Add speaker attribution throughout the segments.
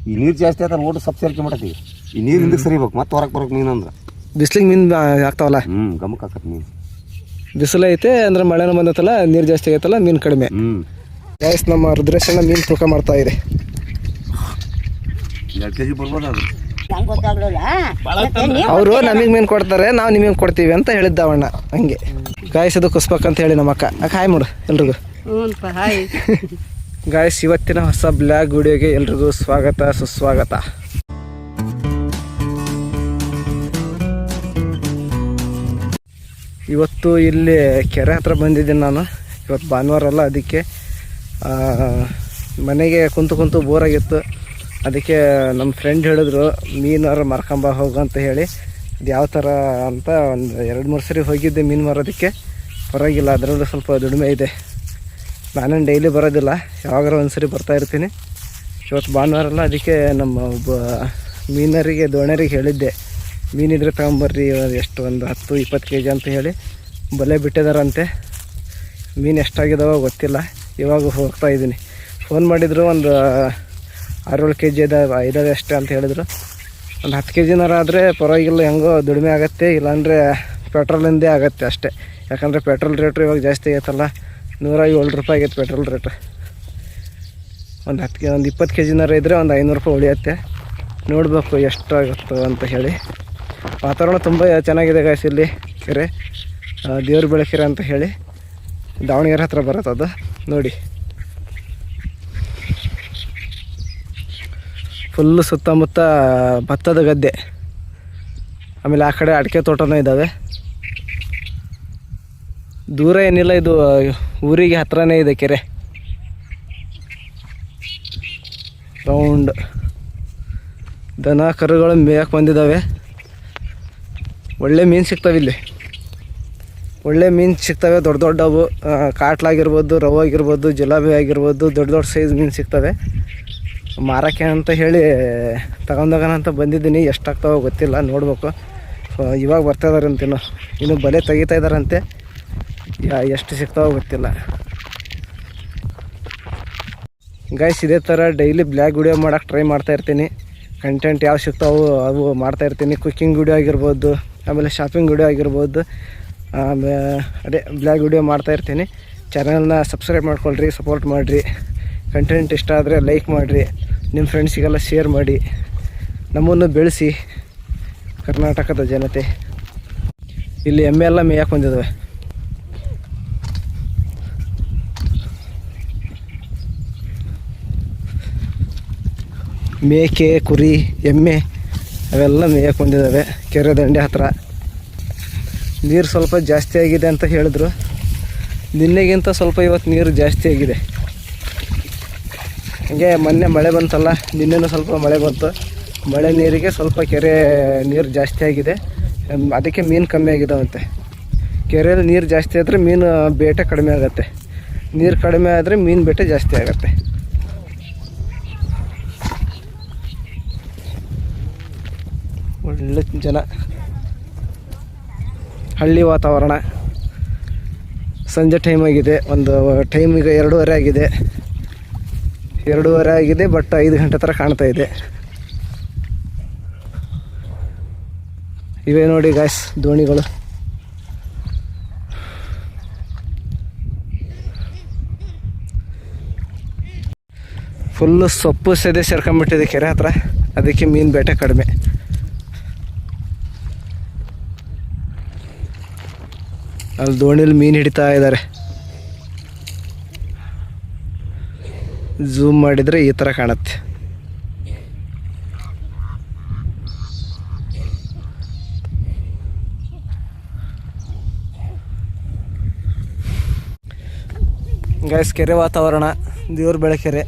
Speaker 1: ಈ ನೀರು ಜಾಸ್ತಿ ಆಯ್ತು ಓಟು ಸ್ವಲ್ಪ ಸೇರ್ಕೆ ಮಾಡತ್ತೀವಿ ಈ ನೀರು ಹಿಂದಕ್ಕೆ ಸರಿಬೇಕು ಮತ್ತೆ ಹೊರಗೆ ಬರೋಕೆ ಮೀನು ಅಂದ್ರೆ
Speaker 2: ಬಿಸಿಲಿಗೆ ಮೀನು ಆಗ್ತಾವಲ್ಲ
Speaker 1: ಗಮಕ್ಕೆ ಹಾಕತ್ತೆ ಮೀನು
Speaker 2: ಬಿಸಿಲು ಐತೆ ಅಂದ್ರೆ ಮಳೆನೂ ಬಂದೈತಲ್ಲ ನೀರು ಜಾಸ್ತಿ ಆಗೈತಲ್ಲ ಮೀನು ಕಡಿಮೆ ಗೈಸ್ ನಮ್ಮ ರುದ್ರೇಶಣ್ಣ ಮೀನು ತೂಕ ಮಾಡ್ತಾ ಇದೆ
Speaker 1: 2 kg ಬರ್ಬೋದು ಅದು
Speaker 2: ಅವರು ನಮಗೆ ಮೀನು ಕೊಡ್ತಾರೆ ನಾವು ನಿಮಗೆ ಕೊಡ್ತೀವಿ ಅಂತ ಹೇಳಿದ್ದವಣ್ಣ ಹಂಗೆ ಗಾಯಸ್ ಅದು ಕುಸ್ಬೇಕಂತ ಹೇಳಿ ನಮ್ಮ ಅಕ್ಕ ಹಾಯ್ ಮಾಡು ಎಲ್ರಿಗೂ ಗಾಯಸ್ ಇವತ್ತಿನ ಹೊಸ ಬ್ಲಾಗ್ ವಿಡಿಯೋಗೆ ಎಲ್ರಿಗೂ ಸ್ವಾಗತ ಸುಸ್ವಾಗತ. ಇವತ್ತು ಇಲ್ಲಿ ಕೆರೆ ಹತ್ರ ಬಂದಿದ್ದೀನಿ ನಾನು. ಇವತ್ತು ಭಾನುವಾರ ಅಲ್ಲ, ಅದಕ್ಕೆ ಮನೆಗೆ ಕುಂತು ಬೋರಾಗಿತ್ತು. ಅದಕ್ಕೆ ನಮ್ಮ ಫ್ರೆಂಡ್ ಹೇಳಿದ್ರು ಮೀನಾರು ಮಾರ್ಕೊಂಬ ಹೋಗು ಅಂತ ಹೇಳಿ. ಅದು ಯಾವ ಥರ ಅಂತ ಒಂದು 2-3 ಸರಿ ಹೋಗಿದ್ದೆ ಮೀನು ಮಾರೋದಕ್ಕೆ. ಪರವಾಗಿಲ್ಲ, ಅದರಲ್ಲೂ ಸ್ವಲ್ಪ ದುಡಿಮೆ ಇದೆ. ನಾನೇನು ಡೈಲಿ ಬರೋದಿಲ್ಲ, ಯಾವಾಗಾರ ಒಂದು ಸರಿ ಬರ್ತಾಯಿರ್ತೀನಿ. ಇವತ್ತು ಭಾನುವಾರ ಅಲ್ಲ, ಅದಕ್ಕೆ ನಮ್ಮ ಒಬ್ಬ ಮೀನರಿಗೆ ದೋಣರಿಗೆ ಹೇಳಿದ್ದೆ ಮೀನಿದ್ರೆ ತಗೊಂಬರ್ರಿ, ಎಷ್ಟು ಒಂದು 10-20 kg ಅಂತ ಹೇಳಿ ಬಲೆ ಬಿಟ್ಟಿದಾರಂತೆ. ಮೀನು ಎಷ್ಟಾಗಿದಾವೋ ಗೊತ್ತಿಲ್ಲ, ಇವಾಗ ಹೋಗ್ತಾಯಿದ್ದೀನಿ. ಫೋನ್ ಮಾಡಿದ್ರು ಒಂದು 6-7 kg ಇದಾವೆ ಅಷ್ಟೇ ಅಂತ ಹೇಳಿದ್ರು. ಒಂದು 10 kg ಆದರೆ ಪರವಾಗಿಲ್ಲ, ಹೆಂಗೋ ದುಡಿಮೆ ಆಗುತ್ತೆ. ಇಲ್ಲಾಂದರೆ ಪೆಟ್ರೋಲಿಂದೇ ಆಗುತ್ತೆ ಅಷ್ಟೇ. ಯಾಕಂದರೆ ಪೆಟ್ರೋಲ್ ರೇಟು ಇವಾಗ ಜಾಸ್ತಿ ಆಗೈತಲ್ಲ, 107 ರೂಪಾಯಿ ಆಗೈತೆ ಪೆಟ್ರೋಲ್ ರೇಟ್. ಒಂದು 20 kg ಇದ್ದರೆ ಒಂದು 500 ರೂಪಾಯಿ ಉಳಿಯುತ್ತೆ. ನೋಡಬೇಕು ಎಷ್ಟಾಗುತ್ತೋ ಅಂತ ಹೇಳಿ. ವಾತಾವರಣ ತುಂಬ ಚೆನ್ನಾಗಿದೆ ಗಾಯ್ಸ್. ಇಲ್ಲಿ ಕೆರೆ ದೇವ್ರ ಬೆಳಕೆರೆ ಅಂತ ಹೇಳಿ ದಾವಣಗೆರೆ ಹತ್ರ ಬರುತ್ತೆ ಅದು. ನೋಡಿ ಫುಲ್ಲು ಸುತ್ತಮುತ್ತ ಭತ್ತದ ಗದ್ದೆ, ಆಮೇಲೆ ಆ ಕಡೆ ಅಡಿಕೆ ತೋಟನೂ ಇದ್ದಾವೆ. ದೂರ ಏನಿಲ್ಲ, ಇದು ಊರಿಗೆ ಹತ್ರನೇ ಇದೆ ಕೆರೆ. ರೌಂಡ್ ದನ ಕರುಗಳು ಮೇಯಕ್ಕೆ ಬಂದಿದ್ದಾವೆ. ಒಳ್ಳೆ ಮೀನು ಸಿಗ್ತವೆ ಇಲ್ಲಿ, ಒಳ್ಳೆ ಮೀನು ಸಿಗ್ತವೆ. ದೊಡ್ಡವು ಕಾಟ್ಲಾಗಿರ್ಬೋದು, ರವ್ ಆಗಿರ್ಬೋದು, ಜಿಲಾಬಿ ಆಗಿರ್ಬೋದು, ದೊಡ್ಡ ಸೈಜ್ ಮೀನು ಸಿಗ್ತವೆ. ಮಾರಕ್ಕೆ ಅಂತ ಹೇಳಿ ತಗೊಂಡೋಗೋಣಂತ ಬಂದಿದ್ದೀನಿ. ಎಷ್ಟಾಗ್ತಾವೋ ಗೊತ್ತಿಲ್ಲ, ನೋಡಬೇಕು. ಇವಾಗ ಬರ್ತಾಯಿದಾರಂತೆ, ಇನ್ನು ಬಲೆ ತೆಗಿತಾ ಇದ್ದಾರಂತೆ. ಎಷ್ಟು ಸಿಗ್ತಾವೋ ಗೊತ್ತಿಲ್ಲ. ಗೈಸ್, ಇದೇ ಥರ ಡೈಲಿ ಬ್ಲಾಗ್ ವಿಡಿಯೋ ಮಾಡೋಕ್ಕೆ ಟ್ರೈ ಮಾಡ್ತಾಯಿರ್ತೀನಿ. ಕಂಟೆಂಟ್ ಯಾವ ಸಿಗ್ತಾವೋ ಅವು ಮಾಡ್ತಾಯಿರ್ತೀನಿ. ಕುಕ್ಕಿಂಗ್ ವಿಡಿಯೋ ಆಗಿರ್ಬೋದು, ಆಮೇಲೆ ಶಾಪಿಂಗ್ ವಿಡಿಯೋ ಆಗಿರ್ಬೋದು, ಅದೇ ಬ್ಲಾಗ್ ವಿಡಿಯೋ ಮಾಡ್ತಾಯಿರ್ತೀನಿ. ಚಾನಲ್ನ ಸಬ್ಸ್ಕ್ರೈಬ್ ಮಾಡ್ಕೊಳ್ರಿ, ಸಪೋರ್ಟ್ ಮಾಡಿರಿ. ಕಂಟೆಂಟ್ ಇಷ್ಟ ಆದರೆ ಲೈಕ್ ಮಾಡಿರಿ, ನಿಮ್ಮ ಫ್ರೆಂಡ್ಸಿಗೆಲ್ಲ ಶೇರ್ ಮಾಡಿ. ನಮ್ಮನ್ನು ಬೆಳೆಸಿ ಕರ್ನಾಟಕದ ಜನತೆ. ಇಲ್ಲಿ ಎಮ್ಮೆ ಎಲ್ಲ ಮೇಯಕ್ಕೆ ಬಂದಿದ್ದಾವೆ. ಮೇಕೆ, ಕುರಿ, ಎಮ್ಮೆ ಅವೆಲ್ಲ ಮೇಯಕ್ಕೆ ಬಂದಿದ್ದಾವೆ ಕೆರೆ ದಂಡೆ ಹತ್ರ. ನೀರು ಸ್ವಲ್ಪ ಜಾಸ್ತಿ ಆಗಿದೆ ಅಂತ ಹೇಳಿದ್ರು. ನಿನ್ನೆಗಿಂತ ಸ್ವಲ್ಪ ಇವತ್ತು ನೀರು ಜಾಸ್ತಿ ಆಗಿದೆ. ಹಂಗೆ ಮೊನ್ನೆ ಮಳೆ ಬಂತಲ್ಲ, ನಿನ್ನೆನೂ ಸ್ವಲ್ಪ ಮಳೆ ಬಂತು. ಮಳೆ ನೀರಿಗೆ ಸ್ವಲ್ಪ ಕೆರೆ ನೀರು ಜಾಸ್ತಿ ಆಗಿದೆ, ಅದಕ್ಕೆ ಮೀನು ಕಮ್ಮಿ ಆಗಿದ್ದಾವಂತೆ. ಕೆರೆಯಲ್ಲಿ ನೀರು ಜಾಸ್ತಿ ಆದರೆ ಮೀನು ಬೇಟೆ ಕಡಿಮೆ ಆಗುತ್ತೆ, ನೀರು ಕಡಿಮೆ ಆದರೆ ಮೀನು ಬೇಟೆ ಜಾಸ್ತಿ ಆಗುತ್ತೆ. ಒಳ್ಳೆ ಜನ, ಹಳ್ಳಿ ವಾತಾವರಣ. ಸಂಜೆ ಟೈಮ್ ಆಗಿದೆ, ಒಂದು ಟೈಮ್ ಈಗ 2:30 ಆಗಿದೆ. 2:30 ಆಗಿದೆ, ಬಟ್ 5 ಗಂಟೆ ಥರ ಕಾಣ್ತಾ ಇದೆ. ಇವೇ ನೋಡಿ ಗಾಯ್ಸ್ ದೋಣಿಗಳು. ಫುಲ್ಲು ಸೊಪ್ಪು ಸೆದೆ ಸೇರ್ಕೊಂಡ್ಬಿಟ್ಟಿದೆ ಕೆರೆ ಹತ್ರ, ಅದಕ್ಕೆ ಮೀನು ಬೇಟೆ ಕಡಿಮೆ. ಅಲ್ಲಿ ದೋಣಿಲಿ ಮೀನು ಹಿಡಿತಾ ಇದ್ದಾರೆ. ಝೂಮ್ ಮಾಡಿದರೆ ಈ ಥರ ಕಾಣುತ್ತೆ. ಗೈಸ್, ಕೆರೆ ವಾತಾವರಣ, ದೇವ್ರ ಬೆಳಕೆರೆ.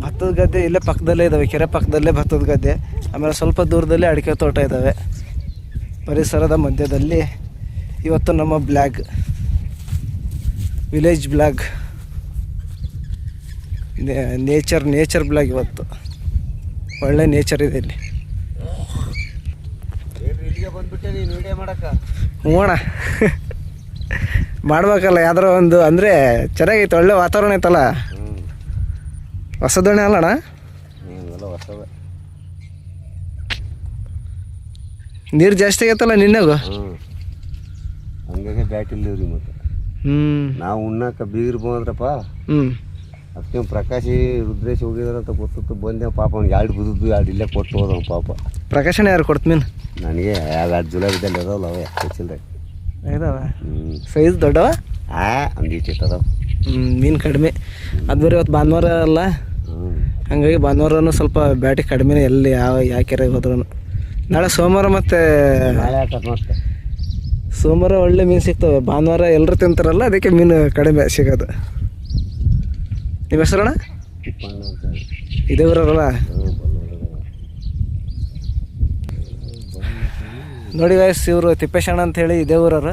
Speaker 2: ಭತ್ತದ ಗದ್ದೆ ಇಲ್ಲೇ ಪಕ್ಕದಲ್ಲೇ ಇದ್ದಾವೆ, ಕೆರೆ ಪಕ್ಕದಲ್ಲೇ ಭತ್ತದ ಗದ್ದೆ. ಆಮೇಲೆ ಸ್ವಲ್ಪ ದೂರದಲ್ಲಿ ಅಡಿಕೆ ತೋಟ ಇದ್ದಾವೆ. ಪರಿಸರದ ಮಧ್ಯದಲ್ಲಿ ಇವತ್ತು ನಮ್ಮ blog, village blog, nature blog. ಇವತ್ತು ಒಳ್ಳೆ ನೇಚರ್ ಇದೆ ಇಲ್ಲಿ. ಹ್ಞೂ ಅಣ್ಣ, ಮಾಡ್ಬೇಕಲ್ಲ ಯಾವ್ದಾರ ಒಂದು. ಅಂದರೆ ಚೆನ್ನಾಗೈತೆ, ಒಳ್ಳೆ ವಾತಾವರಣ ಐತಲ್ಲ. ಹೊಸ ದೋಣಿ ಅಲ್ಲ ಅಣ್ಣ?
Speaker 1: ಬರ್ತವೆ.
Speaker 2: ನೀರು ಜಾಸ್ತಿ ಆಗೈತಲ್ಲ ನಿನ್ನೆಗೂ.
Speaker 1: ಹಂಗಾಗಿ ಬ್ಯಾಟ್ ಇಲ್ಲವ್ರಿ ಮತ್ತೆ. ನಾವು ಉಣ್ಣಾಕ ಬೀಗರು ಬಂದ್ರಪ್ಪ. ಅದಕ್ಕೆ ಪ್ರಕಾಶಿ ರುದ್ರೇಶ್ ಹೋಗಿದಾರಂತ ಗೊತ್ತಿತ್ತು, ಬಂದೆ ಪಾಪ ಅವ್ನಿಗೆ 2 ಬುದ್ಧದ್ದು 2 ಇಲ್ಲೇ ಕೊಟ್ಟು ಹೋದವ ಪಾಪ.
Speaker 2: ಪ್ರಕಾಶನ ಯಾರು ಕೊಡ್ತ ಮೀನು?
Speaker 1: ನನಗೆ 2 ಜುಲೈದಲ್ಲಿ ಅದಾವಲ್ಲ ಅವೇ ಹೆಚ್ಚಿಲ್ರಿ
Speaker 2: ಇದಾವ. ಸೈಜ್ ದೊಡ್ಡವ?
Speaker 1: ಒಂದಿಟ್ಟು ಇಟ್ಟದಾವ.
Speaker 2: ಮೀನು ಕಡಿಮೆ. ಅದು ಬೇರೆ ಇವತ್ತು ಭಾನುವಾರ ಅಲ್ಲ, ಹಂಗಾಗಿ ಭಾನುವಾರನೂ ಸ್ವಲ್ಪ ಬ್ಯಾಟಿ ಕಡಿಮೆನೇ ಎಲ್ಲಿ ಯಾವ ಕೆರೆಗೆ ಹೋದ್ರೂ. ನಾಳೆ ಸೋಮವಾರ ಮತ್ತು
Speaker 1: ನಾಳೆ ಹಾಕತ್ ಮತ್ತೆ.
Speaker 2: ಸೋಮವಾರ ಒಳ್ಳೆ ಮೀನು ಸಿಗ್ತವೆ, ಭಾನುವಾರ ಎಲ್ಲರೂ ತಿಂತಾರಲ್ಲ ಅದಕ್ಕೆ ಮೀನು ಕಡಿಮೆ ಸಿಗೋದು. ನಿಮ್ಮ ಹೆಸರಣ್ಣ? ಇದೇ ಊರಲ್ಲ? ನೋಡಿ ಗಾಯ್ಸ್, ಇವರು ತಿಪ್ಪೇಶಣ್ಣ ಅಂಥೇಳಿ ಇದೇ ಊರವರು.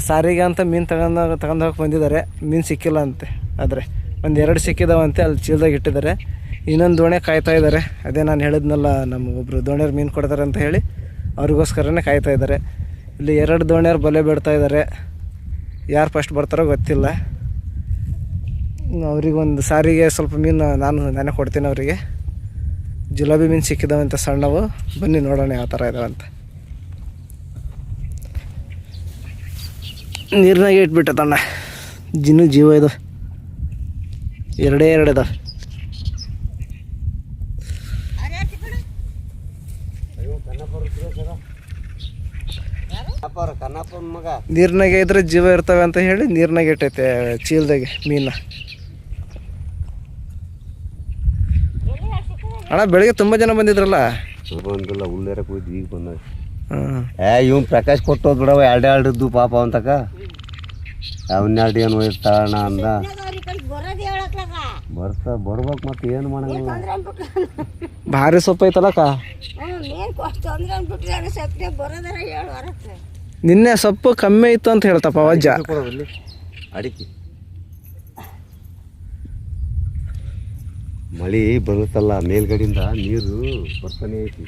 Speaker 2: ಸಾರಿಗೆ ಅಂತ ಮೀನು ತಗೊಂಡು ಹೋಗಿ ಬಂದಿದ್ದಾರೆ. ಮೀನು ಸಿಕ್ಕಿಲ್ಲ ಅಂತೆ, ಆದರೆ 1-2 ಸಿಕ್ಕಿದಾವಂತೆ, ಅಲ್ಲಿ ಚೀಲದಾಗ ಇಟ್ಟಿದ್ದಾರೆ. ಇನ್ನೊಂದು ದೋಣೆ ಕಾಯ್ತಾ ಇದ್ದಾರೆ. ಅದೇ ನಾನು ಹೇಳಿದ್ನಲ್ಲ, ನಮಗೊಬ್ಬರು ದೋಣಿಯವ್ರು ಮೀನು ಕೊಡ್ತಾರೆ ಅಂತ ಹೇಳಿ, ಅವ್ರಿಗೋಸ್ಕರನೇ ಕಾಯ್ತಾ ಇದ್ದಾರೆ. ಇಲ್ಲಿ 2 ದೋಣಿಯವ್ರು ಬಲೆ ಬಿಡ್ತಾ ಇದ್ದಾರೆ. ಯಾರು ಫಸ್ಟ್ ಬರ್ತಾರೋ ಗೊತ್ತಿಲ್ಲ. ಅವ್ರಿಗೊಂದು ಸಾರಿಗೆ ಸ್ವಲ್ಪ ಮೀನು ನಾನೇ ಕೊಡ್ತೀನಿ ಅವರಿಗೆ. ಜುಲಾಬಿ ಮೀನು ಸಿಕ್ಕಿದಾವಂತೆ ಸಣ್ಣವು. ಬನ್ನಿ ನೋಡೋಣ ಯಾವ ಥರ ಇದಾವಂತ. ನೀರಿನಾಗೆ ಇಟ್ಬಿಟ್ಟ ತಣ್ಣ. ಜೀವ ಇದು 2 ಇದಾವೆ. ನೀರಿನಾಗೆ ಇದ್ರೆ ಜೀವ ಇರ್ತವೆ ಅಂತ ಹೇಳಿ ನೀರಿನಾಗೆ ಇಟ್ಟೈತೆ ಚೀಲದಾಗೆ ಮೀನ. ಅಣ್ಣ ಬೆಳಿಗ್ಗೆ ತುಂಬ ಜನ ಬಂದಿದ್ರಲ್ಲ?
Speaker 1: ಬಂದಿಲ್ಲ, ಉಳ್ಳೇರಕ್ಕೆ ಹೋಯ್ತು, ಈಗ ಬಂದ. ಇವ್ನು ಪ್ರಕಾಶ್ ಕೊಟ್ಟು ಹೋದ್ ಬಿಡವ, 2 ಇದ್ದು ಪಾಪ ಅವನತಕ. ಅವನ್ನೆರಡು ಏನು ಹೋಯ್ತಾಣ ಅಂದ. ಬರ್ಬೇಕು ಮತ್ತೆ ಏನು ಮಾಡಂಗಿಲ್ಲ.
Speaker 2: ಭಾರಿ ಸೊಪ್ಪು ಐತಲ್ಲಕ್ಕ. ನಿನ್ನೆ ಸೊಪ್ಪು ಕಮ್ಮಿ ಇತ್ತು ಅಂತ ಹೇಳ್ತಪ್ಪ ಅಜ್ಜ.
Speaker 1: ಅಡಿಕೆ ಮಳೆ ಬರುತ್ತಲ್ಲ, ಮೇಲ್ಗಡೆಯಿಂದ ನೀರು ಬರ್ತಾನೆ ಐತಿ.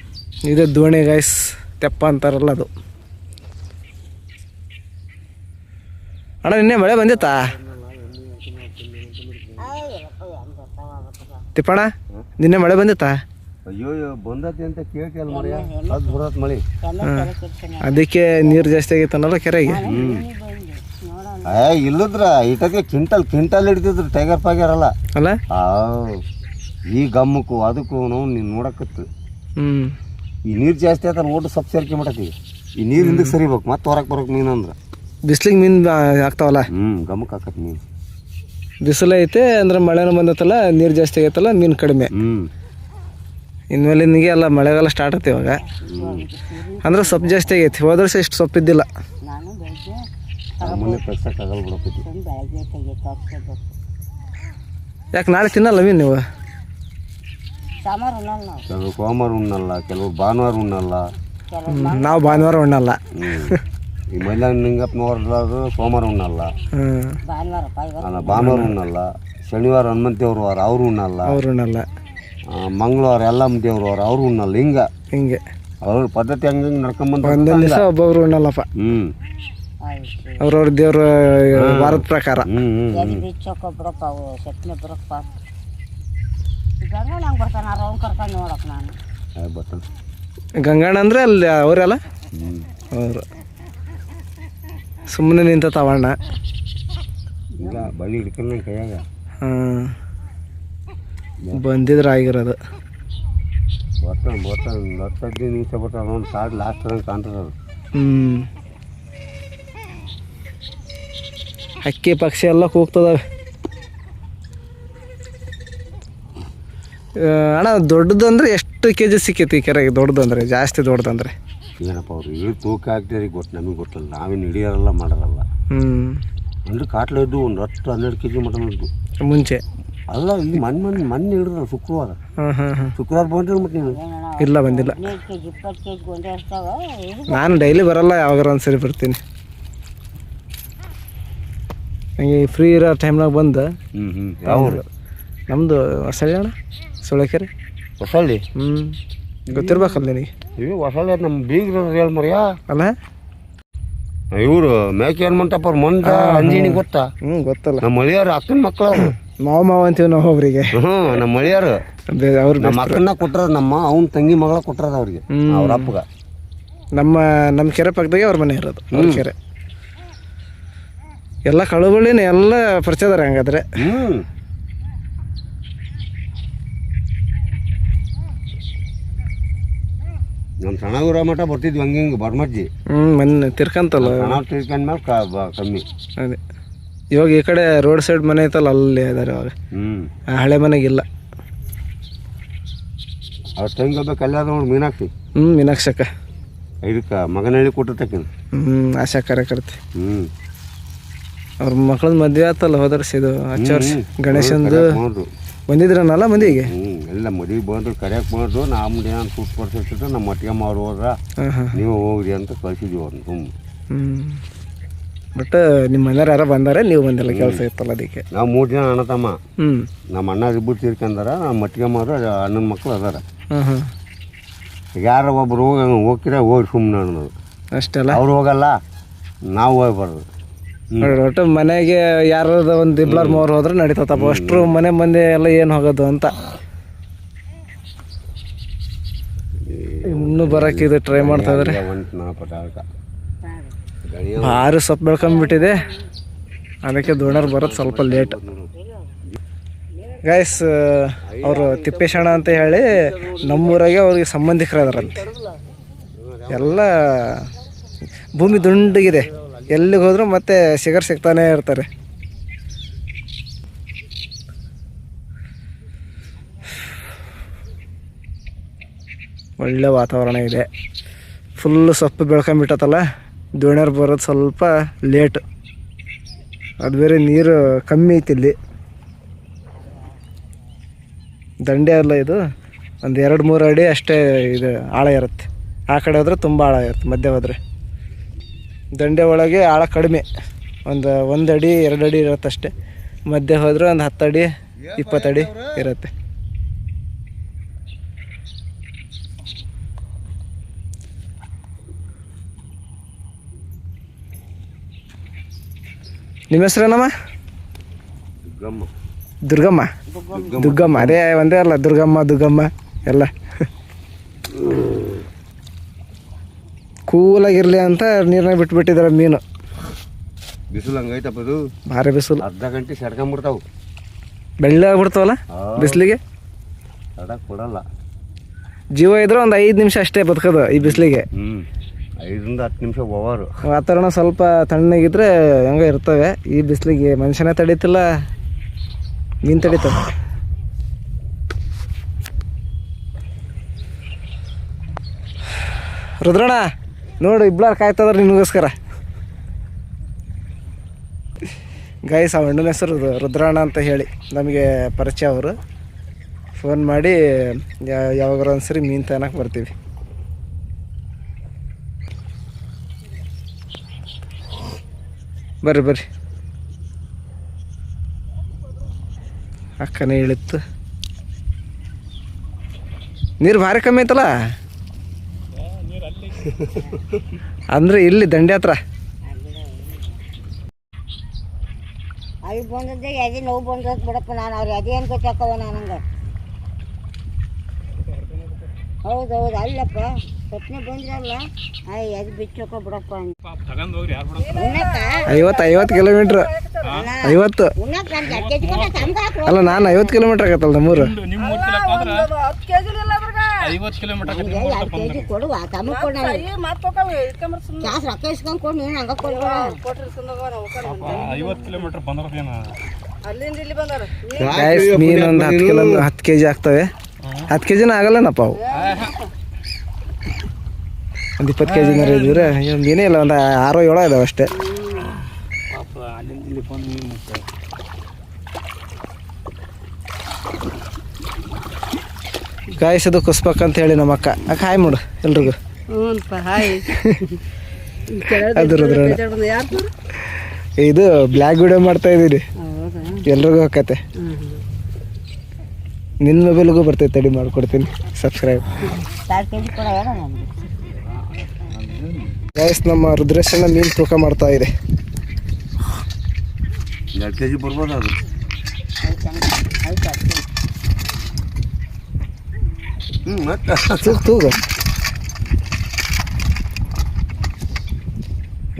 Speaker 2: ಇದು ದೋಣಿ ಗಾಯ್ಸ್, ತೆಪ್ಪ ಅಂತಾರಲ್ಲ ಅದು. ಅಣ್ಣ ನಿನ್ನೆ ಮಳೆ ಬಂದಿತ್ತಾ ತಿಪ್ಪಣ್ಣ? ನಿನ್ನೆ ಮಳೆ ಬಂದಿತ್ತಾ?
Speaker 1: ಅಯ್ಯೋ ಬಂದತಿ ಅಂತ ಕೇಳ್ತಿಯಲ್ಲ ಮಳೆ, ಅದು ಬರತ್ ಮಳೆ.
Speaker 2: ಅದಕ್ಕೆ ನೀರು ಜಾಸ್ತಿ ಆಗೈತನ್ನಲ್ಲ ಕೆರೆಗೆ.
Speaker 1: ಇಲ್ಲದ್ರ ಇಟಕ್ಕೆ ಕ್ವಿಂಟಲ್ ಹಿಡಿದಿದ್ರು ಟೈಗರ್ ಪಾಗ್ಯಾರ ಅಲ್ಲ. ಈ ಗಮ್ಮಕ್ಕೂ ಅದಕ್ಕೂ ನೀನು ನೋಡಕತ್ತು. ಈ ನೀರು ಜಾಸ್ತಿ ಆಯ್ತಲ್ಲ, ಒಟ್ಟು ಸೊಪ್ಪು ಸೇರ್ಕೊಂಬಿಟ್ಟತಿ. ಈ ನೀರು ಹಿಂದಕ್ಕೆ ಸರಿಬೇಕು, ಮತ್ತೆ ಹೊರಗೆ ಬರೋಕೆ ಮೀನು ಅಂದ್ರೆ.
Speaker 2: ಬಿಸ್ಲಿಗೆ ಮೀನು ಆಗ್ತಾವಲ್ಲ.
Speaker 1: ಗಮ್ಮಕ್ಕೆ ಹಾಕತ್ ಮೀನು.
Speaker 2: ಬಿಸಿಲು ಐತೆ ಅಂದ್ರೆ ಮಳೆನೂ ಬಂದತ್ತಲ್ಲ, ನೀರು ಜಾಸ್ತಿ ಆಗೈತಲ್ಲ, ಮೀನು ಕಡಿಮೆ. ಇನ್ಮೇಲೆ ನಿನಗೆ ಎಲ್ಲ ಮಳೆಗಾಲ ಸ್ಟಾರ್ಟ್ ಆಯ್ತು ಇವಾಗ. ಅಂದ್ರೆ ಸೊಪ್ಪು ಜಾಸ್ತಿ ಆಗೈತಿ. ಹೋದ ವರ್ಷ ಇಷ್ಟು ಸೊಪ್ಪು ಇದ್ದಿಲ್ಲ. ಯಾಕೆ ನಾಳೆ ತಿನ್ನಲ್ಲ ಮೀನು ನೀವು?
Speaker 1: ಕೆಲವು ಸೋಮವಾರ ಉಣ್ಣಲ್ಲ, ಕೆಲವು ಭಾನುವಾರ ಉಣ್ಣಲ್ಲ.
Speaker 2: ನಾವು ಭಾನುವಾರ ಉಣ್ಣಲ್ಲ.
Speaker 1: ಈ ಮೈಲಾಂಗಪ್ಪನವ್ರದ್ದು ಸೋಮವಾರ ಉಣ್ಣಲ್ಲ, ಭಾನುವಾರ ಉಣ್ಣಲ್ಲ. ಶನಿವಾರ ಹನುಮಂತೇವ್ರ ವಾರ ಅವರು ಉಣ್ಣಲ್ಲ. ಮಂಗಳವಾರ ಎಲ್ಲಮ್ಮ ದೇವ್ರ ವಾರ ಅವರು ಉಣ್ಣಲ್ಲ. ಹಿಂಗೆ ಅವ್ರ ಪದ್ಧತಿ ಹಂಗೆ ನಡ್ಕೊಂಬಂದು
Speaker 2: ಒಂದೊಂದು ದಿವಸ ಒಬ್ಬೊಬ್ರು ಉಣ್ಣಲ್ಲಪ್ಪ. ಅವ್ರವ್ರ ದೇವ್ರ ವಾರದ ಪ್ರಕಾರ. ಗಂಗಣ್ಣ ಅಂದ್ರೆ ಅಲ್ಲಿ ಅವರೆಲ್ಲ ಅವರು ಸುಮ್ಮನೆ ನಿಂತ ತವಣ್ಣ.
Speaker 1: ಬಳಿ ಹಿಡ್ಕೊಂಡ ಕೈಯಾಗ
Speaker 2: ಬಂದಿದ್ರೆ ಆಗಿರೋದು.
Speaker 1: ಬರ್ತಾನೆ 10-15 ನಿಮಿಷ ಬರ್ತಾನೆ. ಅದೊಂದು ಕಾರ್ಡ್ ಲಾಸ್ಟ್ ಕಾಣ್ತದೆ ಅದು.
Speaker 2: ಹಕ್ಕಿ ಪಕ್ಷಿ ಎಲ್ಲ ಕೂಗ್ತದವೆ. ಅಣ್ಣ ದೊಡ್ಡದಂದ್ರೆ ಎಷ್ಟು ಕೆ ಜಿ ಸಿಕ್ಕೈತಿ ಈ ಕೆರೆಗೆ? ದೊಡ್ಡದಂದ್ರೆ ಜಾಸ್ತಿ ದೊಡ್ಡದಂದ್ರೆ
Speaker 1: ಏನಪ್ಪ ಅವ್ರು ಇಳಿ ತೂಕ ಹಾಕ್ತಾರೆ ಗೊತ್ತು, ನಮಗೆ ಗೊತ್ತಲ್ಲ. ನಾವೇನು ಹಿಡಿಯೋರಲ್ಲ ಮಾಡೋರಲ್ಲ. ಅಂದ್ರೆ ಕಾಟ್ಲ ಇದ್ದು ಒಂದು 10-12 kg ಮಟನ್ ಇದ್ದು
Speaker 2: ಮುಂಚೆ
Speaker 1: ಅಲ್ಲ. ಇಲ್ಲಿ ಮೊನ್ನೆ ಹಿಡಿದ್ರ ಶುಕ್ರವಾರ ಬಂದಿಲ್ಲ. ಮತ್ತೆ ನೀನು
Speaker 2: ಇಲ್ಲ ಬಂದಿಲ್ಲ. ನಾನು ಡೈಲಿ ಬರಲ್ಲ, ಯಾವಾಗಾರ ಒಂದ್ಸರಿ ಬರ್ತೀನಿ. ಹಂಗೆ ಫ್ರೀ ಇರೋ ಟೈಮ್ನಾಗ ಬಂದು.
Speaker 1: ಯಾವ್ದು?
Speaker 2: ನಮ್ಮದು ಹೊಸಳ್ಳಿ ಅಣ್ಣ, ಸೊಳಕೆರೆ.
Speaker 1: ಹೊಸಳ್ಳಿ?
Speaker 2: ಗೊತ್ತಿರ್ಬೇಕಲ್ಲ ನಿನಗೆ.
Speaker 1: ಹೊಸಳ್ಳಿ ನಮ್ಮ ಬೀಗ್ರ ಹೇಳಿ ಮರ್ಯಾ
Speaker 2: ಅಲ್ಲ.
Speaker 1: ಇವರು ಮೇಕೆ ಹನುಮಂತಪ್ಪ ಅವ್ರ ಮಂದ ಅಂಜಿನಿ ಗೊತ್ತಾ?
Speaker 2: ಗೊತ್ತಲ್ಲ.
Speaker 1: ನಮ್ಮ ಮಳಿಯಾರು ಅಕ್ಕನ ಮಕ್ಕಳು.
Speaker 2: ಮಾವ ಅಂತೀವಿ ನಾವು ಒಬ್ರಿಗೆ.
Speaker 1: ನಮ್ಮ ಮಳಿಯಾರು
Speaker 2: ಅವ್ರು
Speaker 1: ನಮ್ಮ ಅಕ್ಕನ ಕೊಟ್ಟರದ ಅವ್ನ ತಂಗಿ ಮಗಳ ಕೊಟ್ಟರದ ಅವ್ರಿಗೆ ಅವ್ರ ಅಪ್ಪಗ.
Speaker 2: ನಮ್ಮ ಕೆರೆ ಪಕ್ಕದಾಗೆ ಅವ್ರ ಮನೆ ಇರೋದು. ಅವ್ರ ಕೆರೆ ಎಲ್ಲ ಕಳುಗಳಿನ ಎಲ್ಲ ಪರಿಚಯದಾರೆ ಹಂಗಾದ್ರೆ.
Speaker 1: ನಮ್ಮ ಸಣ್ಣಗುರ ಮಠ ಬರ್ತಿದ್ವಿ ಹಂಗೆ ಬರ್ಮಜ್ಜಿ.
Speaker 2: ಮೊನ್ನೆ ತಿರ್ಕಂತಲ್ಲ
Speaker 1: ತಿರ್ಕೊಂಡ್ಮೇಲೆ ಕಮ್ಮಿ.
Speaker 2: ಅದೇ ಇವಾಗ ಈ ಕಡೆ ರೋಡ್ ಸೈಡ್ ಮನೆ ಐತಲ್ಲ ಅಲ್ಲಿ ಇದಾರೆ ಅವಾಗ. ಹಳೆ ಮನೆಗಿಲ್ಲ.
Speaker 1: ಅವ್ರ ತಂಗಿ ಹೋಗ್ಬೇಕು ಅಲ್ಲೇ ಅದ ನೋಡಿ ಮೀನಾಕ್ಷಿ.
Speaker 2: ಮೀನಾಕ್ಷಕ್ಕ
Speaker 1: ಇದಕ್ಕೆ ಮಗನಹಳ್ಳಿ ಕೊಟ್ಟಿರ್ತಕ್ಕ.
Speaker 2: ಆಶಾ ಕಾರ್ಯಕರ್ತೆ. ಅವ್ರ ಮಕ್ಳದ್ ಮದ್ವೆ ಆತಲ್ಲ ಹೋದ ವರ್ಷ. ಇದು ಹಚ್ಚ ವರ್ಷ ಗಣೇಶಂದು ಬಂದಿದ್ರನಲ್ಲ ಮದುವೆಗೆ.
Speaker 1: ಎಲ್ಲ ಮದುವೆ ಬಂದ್ರು ಕರೆಯಕ್ಕೆ ಬಂದ್ರು. ನಮ್ದು ಏನು ಸೂಟ್ ಕೊಡ್ಸಿರ್ತಿದ್ರು ನಮ್ಮ ಮಟ್ಟಿಗೆಮ್ಮ ಅವ್ರು ಹೋದ್ರ ನೀವು ಹೋಗ್ರಿ ಅಂತ ಕಳ್ಸಿದ್ವಿ ಅವ್ರನ್ನ ಸುಮ್ಮನೆ.
Speaker 2: ಬಟ್ ನಿಮ್ಮ ಮನೆಯವ್ರು ಯಾರೋ ಬಂದಾರೆ, ನೀವು ಬಂದಿಲ್ಲ, ಕೆಲಸ ಇತ್ತಲ್ಲ ಅದಕ್ಕೆ.
Speaker 1: ನಾವು 3 ಜನ ಅಣ್ಣ ತಮ್ಮ. ನಮ್ಮ ಅಣ್ಣ ಇಬ್ಬರು ತೀರ್ಕೊಂಡಾರ. ನಮ್ಮ ಮಟ್ಟಿಗೆಮ್ಮ ಅವರು ಅಣ್ಣನ ಮಕ್ಕಳು ಅದಾರ. ಯಾರ ಒಬ್ರು ಹೋಗ್ಕಿರ ಹೋಗಿ ಸುಮ್ಮನೆ ಅನ್ನೋದು
Speaker 2: ಅಷ್ಟೆಲ್ಲ.
Speaker 1: ಅವ್ರು ಹೋಗಲ್ಲ, ನಾವು ಹೋಗ್ಬಾರ್ದು.
Speaker 2: ಒಟ್ಟು ಮನೆಗೆ ಯಾರದ ಒಂದು ಇಬ್ಬರು 3 ಹೋದ್ರೆ ನಡೀತಪ್ಪ. ಅಷ್ಟರು ಮನೆ ಮಂದಿ ಎಲ್ಲ ಏನು ಹೋಗೋದು ಅಂತ. ಇನ್ನೂ ಬರೋಕೆ ಇದು ಟ್ರೈ ಮಾಡ್ತಾ ಇದ್ದಾರೆ. ಭಾರಿ ಸೊಪ್ಪು ಬೆಳ್ಕೊಂಬಿಟ್ಟಿದೆ, ಅದಕ್ಕೆ ದೋಣರ್ ಬರೋದು ಸ್ವಲ್ಪ ಲೇಟ್. ಗೈಸ್ ಅವರು ತಿಪ್ಪೇಶಣ್ಣ ಅಂತ ಹೇಳಿ ನಮ್ಮೂರಾಗೆ ಅವ್ರಿಗೆ ಸಂಬಂಧಿಕರದಾರಂತೆ. ಎಲ್ಲ ಭೂಮಿ ದುಂಡಗಿದೆ, ಎಲ್ಲಿಗೆ ಹೋದ್ರು ಮತ್ತೆ ಸಿಗ್ತಾನೆ ಇರ್ತಾರೆ. ಒಳ್ಳೆ ವಾತಾವರಣ ಇದೆ. ಫುಲ್ಲು ಸೊಪ್ಪು ಬೆಳ್ಕೊಂಬಿಟ್ಟತ್ತಲ್ಲ, ದೋಣ್ಯರು ಬರೋದು ಸ್ವಲ್ಪ ಲೇಟ್. ಅದು ಬೇರೆ ನೀರು ಕಮ್ಮಿ ಐತಿ ಇಲ್ಲಿ. ದಂಡೆ ಅಲ್ಲ ಇದು, ಒಂದು 2-3 ಅಡಿ ಅಷ್ಟೇ ಇದು ಆಳ ಇರುತ್ತೆ. ಆ ಕಡೆ ಹೋದ್ರೆ ತುಂಬ ಆಳ ಇರುತ್ತೆ, ಮಧ್ಯೆ ಹೋದರೆ. ದಂಡೆ ಒಳಗೆ ಆಳ ಕಡಿಮೆ, ಒಂದು 1 ಅಡಿ 2 ಅಡಿ ಇರುತ್ತೆ ಅಷ್ಟೇ. ಮಧ್ಯೆ ಹೋದರೆ ಒಂದು 10 ಅಡಿ 20 ಅಡಿ ಇರುತ್ತೆ. ನಿಮ್ಮ ಹೆಸ್ರೇನಮ್ಮ? ದುರ್ಗಮ್ಮ. ದುಗ್ಗಮ್ಮ, ಅದೇ ಒಂದೇ ಅಲ್ಲ, ದುರ್ಗಮ್ಮ ಎಲ್ಲ. ಕೂಲಾಗಿರಲಿ ಅಂತ ನೀರನ್ನ ಬಿಟ್ಬಿಟ್ಟಿದ್ದಾರೆ ಮೀನು.
Speaker 1: ಬಿಸಿಲು ಹಂಗೈತಪ್ಪ, ಇದು
Speaker 2: ಭಾರಿ ಬಿಸಿಲು.
Speaker 1: ಅರ್ಧ ಗಂಟೆ ಸಡ್ಕೊಂಬಿಡ್ತಾವೆ,
Speaker 2: ಬೆಳ್ಳೆ ಆಗ್ಬಿಡ್ತಾವಲ್ಲ ಬಿಸಿಲಿಗೆ.
Speaker 1: ಕೊಡಲ್ಲ.
Speaker 2: ಜೀವ ಇದ್ರೆ ಒಂದು 5 ನಿಮಿಷ ಅಷ್ಟೇ ಬದುಕೋದು ಈ ಬಿಸಿಲಿಗೆ.
Speaker 1: 5-10 ನಿಮಿಷ ಓವರು.
Speaker 2: ವಾತಾವರಣ ಸ್ವಲ್ಪ ತಣ್ಣಗಿದ್ರೆ ಹಂಗೆ ಇರ್ತವೆ. ಈ ಬಿಸಿಲಿಗೆ ಮನುಷ್ಯನೇ ತಡೀತಿಲ್ಲ, ಮೀನು ತಡೀತವೆ. ರುದ್ರಣ್ಣ ನೋಡು, ಇಬ್ಬರು ಕಾಯ್ತದ್ರ ನಿಮಗೋಸ್ಕರ. ಗೈಸ್ ಆ ಅಣ್ಣನ ಹೆಸರು ರುದ್ರಣ್ಣ ಅಂತ ಹೇಳಿ ನಮಗೆ ಪರಿಚಯ. ಅವರು ಫೋನ್ ಮಾಡಿ ಯಾವಾಗಾರ ಒಂದ್ಸರಿ ಮೀನು ತಗೊಳಕ್ಕೆ ಬರ್ತೀವಿ. ಬರ್ರಿ ಅಕ್ಕನೇ ಇಳಿತ್ತು. ನೀರು ಭಾರಿ ಕಮ್ಮಿ ಐತಲ್ಲ ಅಂದ್ರೆ ಇಲ್ಲಿ ದಂಡೆ ಹತ್ರ.
Speaker 3: ಅಲ್ಲಿ ಬಂದದ್ದೆ ಎದೆ ನೋವು ಬಂದದ್ ಬಿಡಪ್ಪ. ನಾನು ಅವ್ರು ಅದೇನು ಗೊತ್ತಾಕವ ನನಗೆ. ಹೌದು ಅಲ್ಲಪ್ಪ, ಸ್ವಪ್ನೆ ಬಂದ್ರಲ್ಲ, ಎದೆ ಬಿಚ್ಚೋಕ ಬಿಡಪ್ಪ.
Speaker 2: 50 ಕಿಲೋಮೀಟ್ರ್. 50 ಅಲ್ಲ, ನಾನು 50 ಕಿಲೋಮೀಟ್ರ್ ಆಗತ್ತಲ್ಲ ನಮ್ಮೂರು.
Speaker 3: 2 kg ಕೊಡುವ ತಮ್ಮ ಕೊಡ ಕ್ಯಾಸ್ ರೊಕ್ಕ ಇಸ್ಕೊಂಡ್ ಕೊಡು. ನೀನು ಹಂಗ ಕೊಡ್ಬೇಡ.
Speaker 4: 50 ಕಿಲೋಮೀಟರ್ ಬಂದ್ರೇನು
Speaker 3: ಅಲ್ಲಿಂದ ಇಲ್ಲಿ ಬಂದಾರ.
Speaker 2: ಮೀನು ಒಂದು 10 kg ಆಗ್ತವೆ. 10 kg ಆಗಲ್ಲನಪ್ಪ ಅವು. ಒಂದು 20 kg ಇದ್ರೆ ಮೀನೇ ಇಲ್ಲ, ಒಂದು 6-7 ಇದಾವೆ ಅಷ್ಟೇ. ಗಾಯಿಸೋದು ಕುಸ್ಬೇಕಂತ ಹೇಳಿ ನಮ್ಮ ಅಕ್ಕ ಹಾಯ್ ಮಾಡು ಎಲ್ರಿಗೂ. ಅದು ರುದ್ರಣ್ಣ. ಇದು ಬ್ಲಾಗ್ ವಿಡಿಯೋ ಮಾಡ್ತಾ ಇದ್ದೀರಿ, ಎಲ್ರಿಗೂ ಹೋಗತ್ತೆ. ನಿನ್ನ ಮೊಬೈಲ್ಗೂ ಬರ್ತೈತೆ, ತಡಿ ಮಾಡ್ಕೊಡ್ತೀನಿ ಸಬ್ಸ್ಕ್ರೈಬ್. ಗಾಯ್ಸ್ ನಮ್ಮ ರುದ್ರೇಶಣ್ಣ ಮೀನು ತೂಕ ಮಾಡ್ತಾ ಇದೆ.
Speaker 1: 2 kg ಬರ್ಬೋದು ಅದು. ಮತ್ತೆ
Speaker 2: ತೂಗು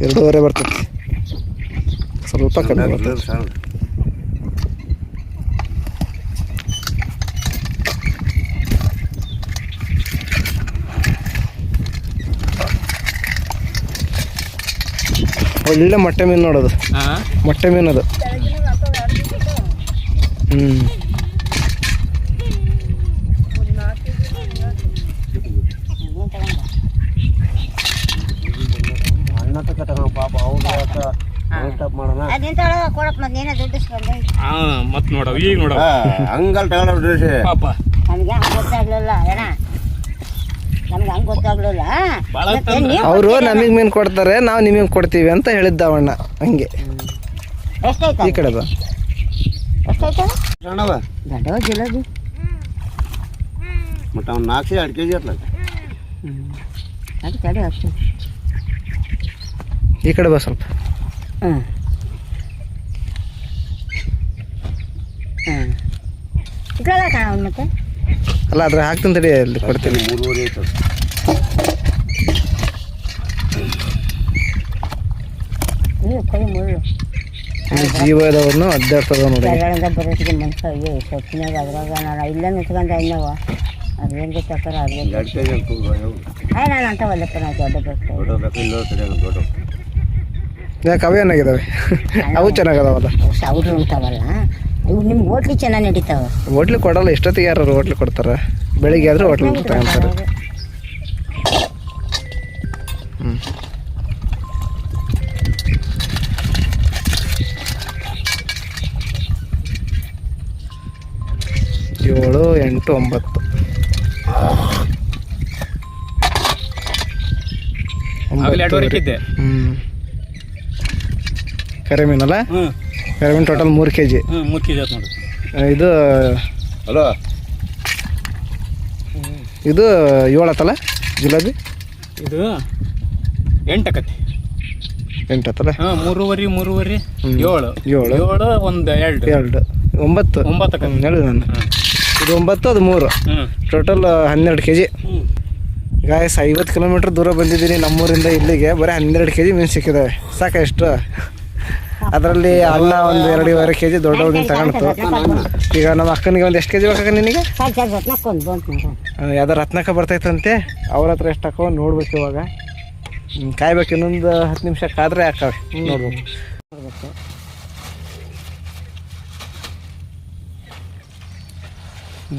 Speaker 2: 2.5 ಬರ್ತೈತಿ, ಸ್ವಲ್ಪ ಕಮ್ಮಿ ಬರ್ತೈತಿ. ಒಳ್ಳೆ ಮೊಟ್ಟೆ ಮೀನು ನೋಡೋದು, ಮೊಟ್ಟೆ ಮೀನು ಅದು.
Speaker 1: ಪಾಪ ಮಾಡೋಣ
Speaker 4: ಮತ್ ನೋಡ ಈಗ ನೋಡ
Speaker 1: ಹಂಗಲ್ ತಗೊಂಡ್ರಿ
Speaker 4: ಪಾಪ
Speaker 3: ನಮ್ಗೆ ಹಂಗೆ ಗೊತ್ತಾಗ್ಲಿಲ್ಲ ಅಣ್ಣ, ನಮ್ಗೆ ಹಂಗೆ ಗೊತ್ತಾಗ್ಲಿಲ್ಲ.
Speaker 2: ಅವರು ನಮಗೆ ಮೀನು ಕೊಡ್ತಾರೆ, ನಾವು ನಿಮಗೆ ಕೊಡ್ತೀವಿ ಅಂತ ಹೇಳಿದ್ದವಣ್ಣ. ಹಂಗೆ
Speaker 3: ಎಷ್ಟಾಯ್ತು
Speaker 2: ಈ ಕಡೆ ಬಾ.
Speaker 3: ಎಷ್ಟಾಯ್ತು
Speaker 1: ಸಣ್ಣವ
Speaker 3: ದೊಡ್ಡವ ಜಿಲೇಬಿ
Speaker 1: ಮತ್ತೆ ಅವ್ನು 4 2 kg ಅತ್ಲ.
Speaker 3: ಅದು ತಡಿ ಹಚ್ಚು.
Speaker 2: ಈ ಕಡೆ ಬಾ ಸ್ವಲ್ಪ.
Speaker 3: ಇಟ್ಕೊಳ್ಳ ಕಾಣ ಮತ್ತೆ
Speaker 2: ಅಲ್ಲ ಅದ್ರ ಹಾಕ್ತೀನಿ ತಡಿ, ಅಲ್ಲಿ ಕೊಡ್ತೀನಿ.
Speaker 1: 3.5 ಆಯ್ತು.
Speaker 3: ನೀವು ಕೈ ಮುಳ್ಳು
Speaker 2: ಜೀವ ಇದಾವನ್ನು ಅಡ್ಡಾಡ್ತದ ನೋಡಿ.
Speaker 3: ಕೆಳಗಡೆ ಬರೋತ್ತಿಗೆ ಮನುಷ್ಯ ಅಯ್ಯೋ ಸೊಪ್ಪಿನಾಗ ಅದ್ರಾಗ ನಾನು ಇಲ್ಲೇ ನಿಂತ್ಕೊಂಡ ಇನ್ನವ ಅದೇನು ಗೊತ್ತಾಕಾರ ಅದೇನು
Speaker 1: 2 kg ಅಂತ
Speaker 3: ನಾನು ಅಂತ ಒಲ್ಲಪ್ಪ ನಾವು ದೊಡ್ಡ ಬೇಕು
Speaker 1: ದೊಡ್ಡ ಬೇಕು ಇಲ್ಲ ಸರಿಯಾಗಿ ದೊಡ್ಡ.
Speaker 2: ಯಾಕೆ ಅವು ಏನಾಗಿದ್ದಾವೆ? ಅವು ಚೆನ್ನಾಗದಾವಲ್ಲ.
Speaker 3: ಸೌಡ್ರು ಉಂಟಾವಲ್ಲ ಇವು ನಿಮ್ಗೆ ಹೋಟ್ಲಿ ಚೆನ್ನಾಗಿ ನಡೀತಾವೆ.
Speaker 2: ಹೋಟ್ಲಿಗೆ ಕೊಡಲ್ಲ, ಇಷ್ಟೊತ್ತಿಗೆ ಯಾರು ಹೋಟ್ಲಿಗೆ ಕೊಡ್ತಾರೆ? ಬೆಳಿಗ್ಗೆ ಆದರೂ ಹೋಟ್ಲಿಗೆ ತಗೊಂತಾರೆ. ಹ್ಞೂ 7 8 9 ಕರೆ ಮೀನಲ್ಲ? ಕರೆ ಮೀನು ಟೋಟಲ್ 3 kg.
Speaker 4: 3 kg ಆಯ್ತು ನೋಡಿ.
Speaker 2: ಇದು
Speaker 1: ಹಲೋ
Speaker 2: ಇದು 7 ಆತಲ್ಲ ಜಿಲೇಬಿ?
Speaker 4: ಇದು 8 ಆಕತಿ.
Speaker 2: 8 ಆತಲ್ಲ?
Speaker 4: 3.5 7
Speaker 2: 7
Speaker 4: ಒಂದು 2
Speaker 2: 9
Speaker 4: ಆಕತಿ.
Speaker 2: ಹೇಳಿ ನಾನು. ಇದು 9 ಅದು 3 ಟೋಟಲ್ 12 kg. ಗಾಯಸ್ 50 ಕಿಲೋಮೀಟ್ರ್ ದೂರ ಬಂದಿದ್ದೀನಿ ನಮ್ಮೂರಿಂದ ಇಲ್ಲಿಗೆ. ಬರೀ 12 kg ಮೀನು ಸಿಕ್ಕಿದ್ದಾವೆ. ಸಾಕು ಎಷ್ಟು? ಅದರಲ್ಲಿ ಅನ್ನ ಒಂದು 2.5 kg ದೊಡ್ಡ ಮೀನು ತಗೊಂಡು. ಈಗ ನಮ್ಮ ಅಕ್ಕನಿಗೆ ಒಂದು ಎಷ್ಟು kg ಬೇಕಾಗ ನಿನಗೆ? ಯಾವ್ದು ರತ್ನಕ್ಕ ಬರ್ತೈತಂತೆ, ಅವ್ರ ಹತ್ರ ಎಷ್ಟು ಹಾಕೋ ನೋಡ್ಬೇಕು. ಇವಾಗ ಕಾಯ್ಬೇಕು, ಇನ್ನೊಂದು 10 ನಿಮಿಷ ಕಾದ್ರೆ ಹಾಕವೆ ನೋಡ್ಬೇಕು.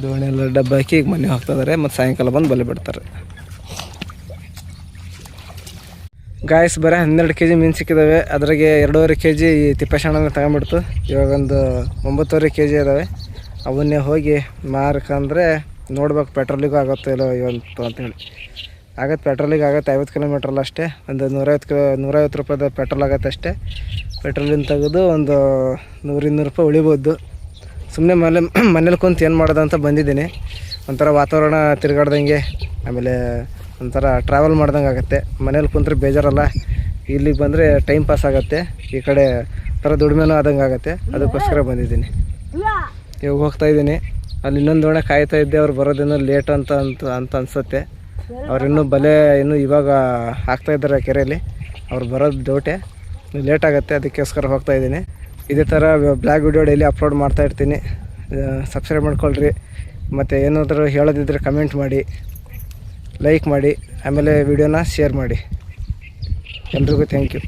Speaker 2: ದೋಣಿ ಎಲ್ಲ ಡಬ್ಬ ಹಾಕಿ ಈಗ ಮನೆ ಹೋಗ್ತಿದ್ದಾರೆ, ಮತ್ತು ಸಾಯಂಕಾಲ ಬಂದು ಬಲೆ ಬಿಡ್ತಾರೆ. ಗಾಯಸ್ ಬರೀ 12 kg ಮೀನು ಸಿಕ್ಕಿದ್ದಾವೆ. ಅದ್ರಾಗೆ 2.5 kg ತಿಪ್ಪೆಸಣ್ಣನ ತಗೊಂಡ್ಬಿಡ್ತು. ಇವಾಗ ಒಂದು 9.5 kg ಇದ್ದಾವೆ. ಅವನ್ನೇ ಹೋಗಿ ಮಾರ್ಕಂದ್ರೆ ನೋಡ್ಬೇಕು ಪೆಟ್ರೋಲಿಗೂ ಆಗುತ್ತೋ ಇಲ್ಲೋ ಇವತ್ತು ಅಂತೇಳಿ. ಆಗತ್ತೆ, ಪೆಟ್ರೋಲಿಗೆ ಆಗುತ್ತೆ. 50 ಕಿಲೋಮೀಟ್ರಲ್ಲ ಅಷ್ಟೇ. ಒಂದು 150 ರೂಪಾಯಿದ ಪೆಟ್ರೋಲ್ ಆಗುತ್ತೆ ಅಷ್ಟೇ. ಪೆಟ್ರೋಲಿನ ತೆಗೆದು ಒಂದು 100-200 ರೂಪಾಯಿ ಉಳಿಬೋದು. ಸುಮ್ಮನೆ ಮನೇಲಿ ಕುಂತು ಏನು ಮಾಡೋದು ಅಂತ ಬಂದಿದ್ದೀನಿ. ಒಂಥರ ವಾತಾವರಣ ತಿರುಗಾಡ್ದಂಗೆ, ಆಮೇಲೆ ಒಂಥರ ಟ್ರಾವೆಲ್ ಮಾಡ್ದಂಗೆ ಆಗುತ್ತೆ. ಮನೇಲಿ ಕುಂತ್ರೆ ಬೇಜಾರಲ್ಲ, ಇಲ್ಲಿಗೆ ಬಂದರೆ ಟೈಮ್ ಪಾಸ್ ಆಗುತ್ತೆ. ಈ ಕಡೆ ಥರ ದುಡಿಮೆನೂ ಆದಂಗೆ ಆಗುತ್ತೆ. ಅದಕ್ಕೋಸ್ಕರ ಬಂದಿದ್ದೀನಿ. ಇವಾಗ ಹೋಗ್ತಾಯಿದ್ದೀನಿ. ಅಲ್ಲಿ ಇನ್ನೊಂದು ದೋಣೆ ಕಾಯ್ತಾ ಇದ್ದೆ, ಅವ್ರು ಬರೋದೇನೋ ಲೇಟ್ ಅಂತ ಅನಿಸುತ್ತೆ. ಅವ್ರು ಇನ್ನೂ ಬಲೆ ಇವಾಗ ಹಾಕ್ತಾಯಿದ್ದಾರೆ ಕೆರೆಯಲ್ಲಿ. ಅವ್ರು ಬರೋದು ಡೌಟೆ, ಲೇಟ್ ಆಗುತ್ತೆ. ಅದಕ್ಕೋಸ್ಕರ ಹೋಗ್ತಾಯಿದ್ದೀನಿ. ಇದೇ ಥರ ಬ್ಲಾಗ್ ವಿಡಿಯೋ ಡೈಲಿ ಅಪ್ಲೋಡ್ ಮಾಡ್ತಾಯಿರ್ತೀನಿ. ಸಬ್ಸ್ಕ್ರೈಬ್ ಮಾಡ್ಕೊಳ್ರಿ. ಮತ್ತು ಏನಾದರೂ ಹೇಳೋದಿದ್ದರೆ ಕಮೆಂಟ್ ಮಾಡಿ, ಲೈಕ್ ಮಾಡಿ, ಆಮೇಲೆ ವಿಡಿಯೋನ ಶೇರ್ ಮಾಡಿ. ಎಲ್ರಿಗೂ ಥ್ಯಾಂಕ್ ಯು.